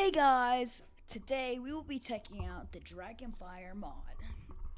Hey guys! Today we will be checking out the Dragonfire mod.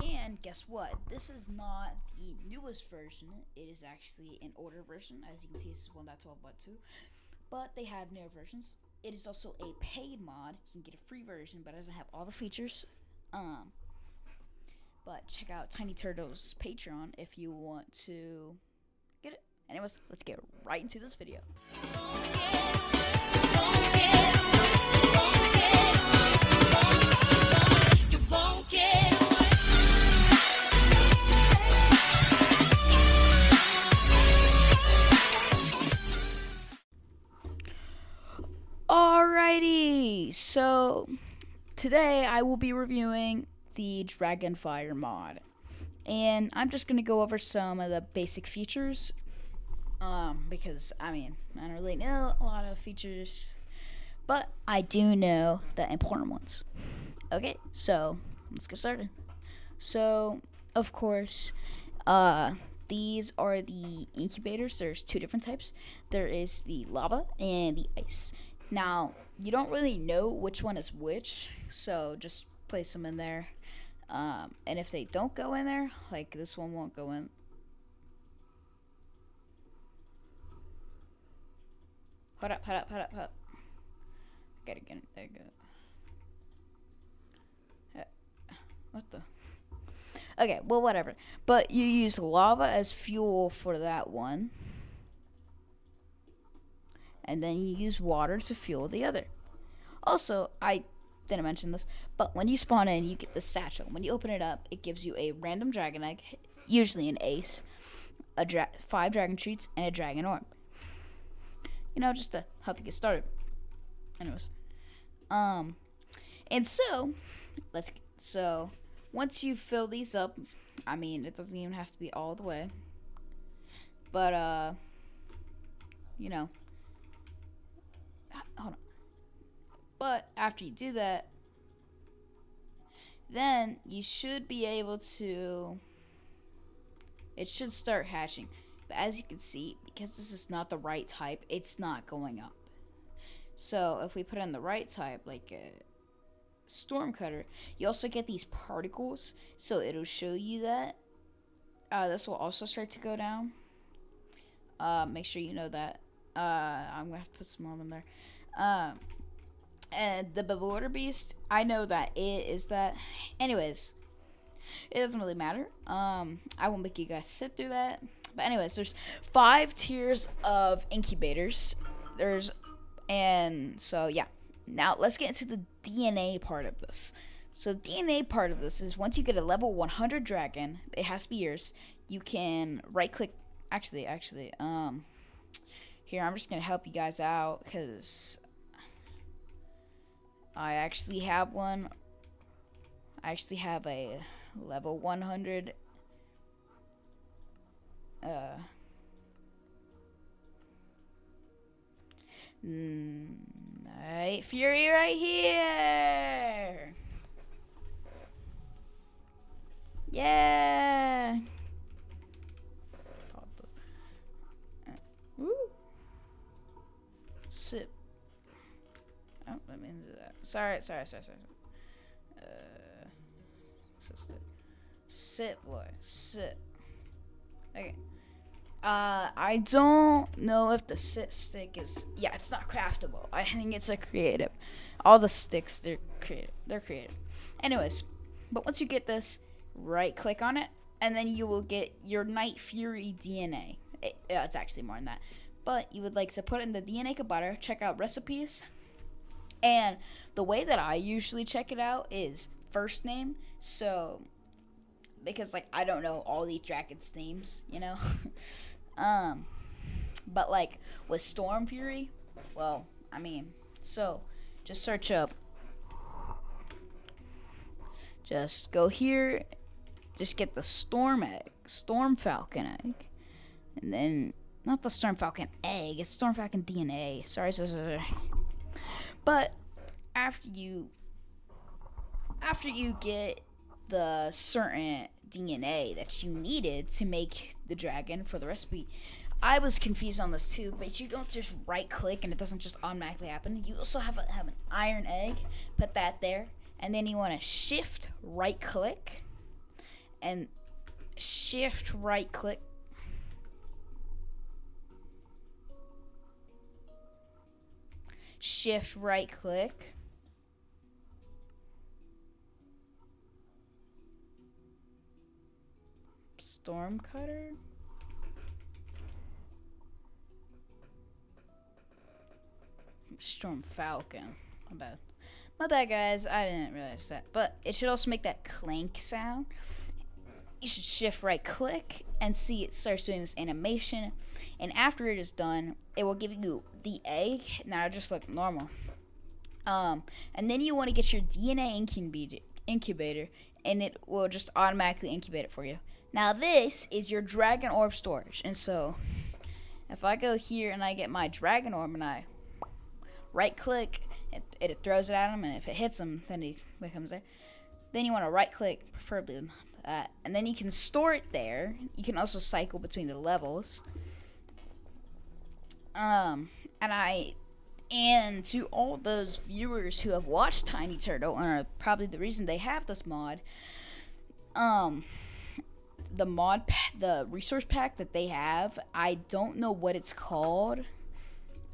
And guess what? This is not the newest version. It is actually an older version. As you can see, this is 1.12.2. But they have newer versions. It is also a paid mod. You can get a free version, but it doesn't have all the features. But check out Tiny Turtle's Patreon if you want to get it. Anyways, let's get right into this video. Alrighty, so today I will be reviewing the Dragonfire mod, and I'm just gonna go over some of the basic features, because I don't really know a lot of features, but I do know the important ones. Okay, so let's get started. So of course, these are the incubators. There's two different types. There is the lava and the ice. Now, you don't really know which one is which, so just place them in there. And if they don't go in there, like this one won't go in. Hold up. Gotta get it. There you go. What the? Okay, well, whatever. But you use lava as fuel for that one. And then you use water to fuel the other. Also, I didn't mention this, but when you spawn in, you get the satchel. When you open it up, it gives you a random dragon egg, usually an ace, 5 dragon treats, and a dragon orb. You know, just to help you get started. Anyways, and so once you fill these up, it doesn't even have to be all the way, but you know. Hold on. But after you do that, then you should be able to, it should start hatching. But as you can see, because this is not the right type, it's not going up. So if we put in the right type, like a Stormcutter, you also get these particles, so it'll show you that. This will also start to go down. Make sure you know that. I'm gonna have to put some more in there. And the Bewilder Beast, I know that it is that. Anyways, it doesn't really matter. I won't make you guys sit through that. But anyways, there's 5 tiers of incubators. So yeah. Now let's get into the DNA part of this. So the DNA part of this is once you get a level 100 dragon, it has to be yours. You can right click. Actually, here, I'm just going to help you guys out because I actually have one. I actually have a level 100. Night Fury right here. Yeah. Woo. Sip. Oh, let me do that. Sorry. Sit, boy. Sit. Okay. I don't know if the sit stick is. Yeah, it's not craftable. I think it's a creative. All the sticks, they're creative. Anyways, but once you get this, right click on it, and then you will get your Night Fury DNA. It's actually more than that. But you would like to put in the DNA compiler, check out recipes, and the way that I usually check it out is first name. So, because I don't know all these dragons' names, you know. But with Storm Fury, well, so just search up. Just go here, just get the Storm Falcon egg, and then. Not the Storm Falcon egg, it's Storm Falcon DNA. Sorry. But after you get the certain DNA that you needed to make the dragon for the recipe, I was confused on this too, but you don't just right click and it doesn't just automatically happen. You also have an iron egg, put that there, and then you want to shift right click and shift right click. Shift right click. Storm cutter. Storm Falcon. My bad, guys. I didn't realize that. But it should also make that clank sound. You should shift right click and see it starts doing this animation. And after it is done, it will give you the egg. Now it just look normal. And then you want to get your DNA incubator, and it will just automatically incubate it for you. Now this is your dragon orb storage. And so if I go here and I get my dragon orb and I right click, it throws it at him, and if it hits him, then he becomes there. Then you want to right click, preferably that, and then you can store it there. You can also cycle between the levels. And to all those viewers who have watched Tiny Turtle and are probably the reason they have this mod, the resource pack that they have, I don't know what it's called,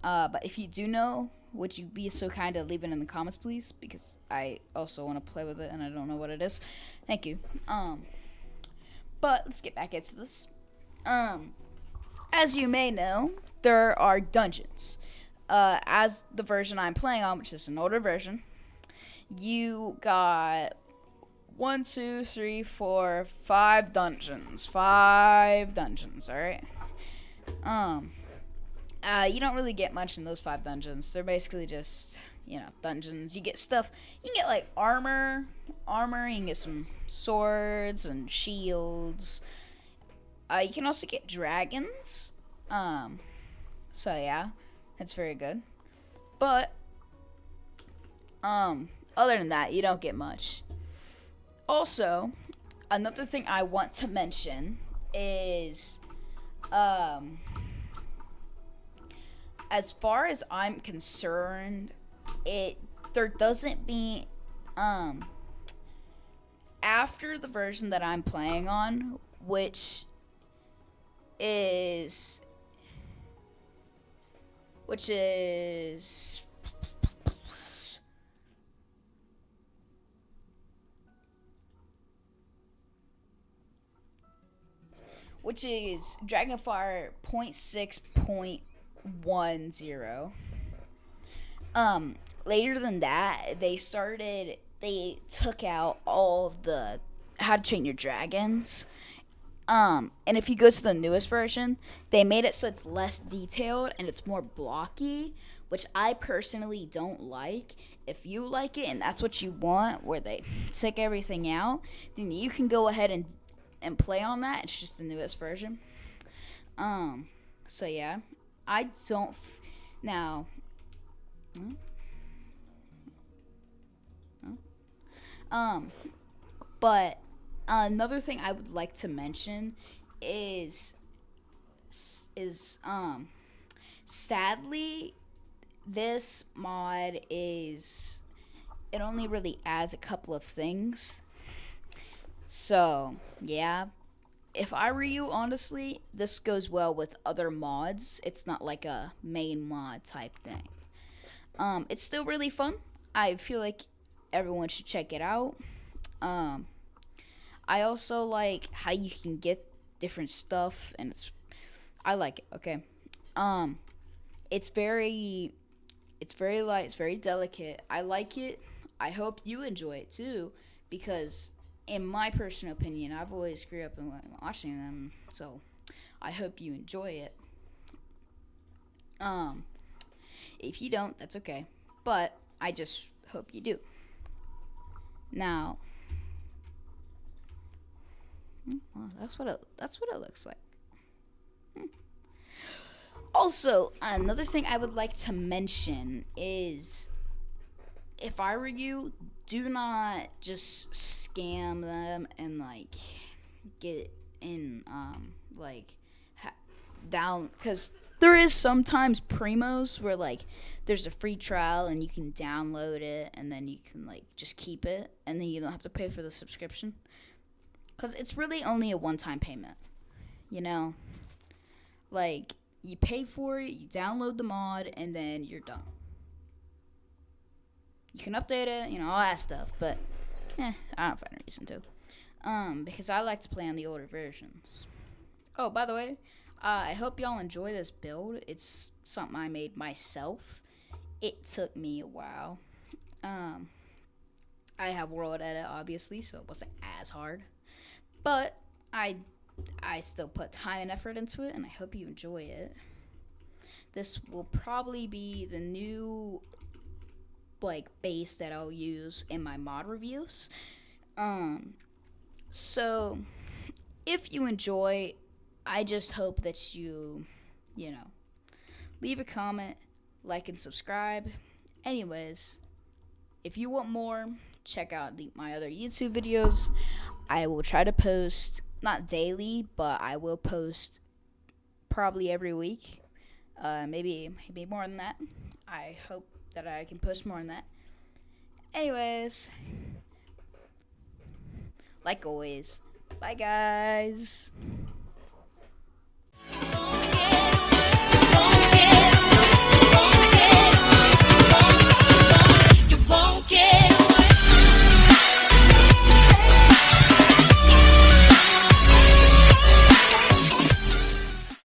but if you do know, would you be so kind to leave it in the comments, please? Because I also want to play with it and I don't know what it is. Thank you. But let's get back into this. As you may know, there are dungeons. As the version I'm playing on, which is an older version, you got 1, 2, 3, 4, 5 dungeons. 5 dungeons, alright? You don't really get much in those 5 dungeons. They're basically just, dungeons. You get stuff. You can get, like, armor. You can get some swords and shields. You can also get dragons. So, yeah. That's very good. But, other than that, you don't get much. Also, another thing I want to mention is, as far as I'm concerned, there doesn't be, after the version that I'm playing on, which is Dragonfire 0.6.10. Later than that, they took out all of the How to Train Your Dragons. And if you go to the newest version, they made it so it's less detailed and it's more blocky, which I personally don't like. If you like it and that's what you want, where they took everything out, then you can go ahead and play on that. It's just the newest version. So yeah, I don't now. But another thing I would like to mention is sadly, this mod it only really adds a couple of things. So, yeah. If I were you, honestly, this goes well with other mods. It's not like a main mod type thing. It's still really fun. I feel like everyone should check it out. I also like how you can get different stuff, and I like it. Okay. It's very light. It's very delicate. I like it. I hope you enjoy it too, because in my personal opinion, I've always grew up in watching them, so I hope you enjoy it. If you don't, that's okay, but I just hope you do. Now, well, that's what it looks like. Also, another thing I would like to mention is, if I were you, do not just scam them and get in because there is sometimes primos where like there's a free trial and you can download it and then you can like just keep it and then you don't have to pay for the subscription, because it's really only a one-time payment, you know, like you pay for it, you download the mod, and then you're done. You can update it, you know, all that stuff, but I don't find a reason to, because I like to play on the older versions. Oh, by the way, I hope y'all enjoy this build. It's something I made myself. It took me a while. I have world edit, obviously, so it wasn't as hard, but I still put time and effort into it, and I hope you enjoy it. This will probably be the new like base that I'll use in my mod reviews. So if you enjoy, I just hope that you know, leave a comment, like, and subscribe. Anyways, if you want more, check out my other YouTube videos. I will try to post, not daily, but I will post probably every week. Maybe more than that. I hope that I can post more than that. Anyways, like always, bye guys.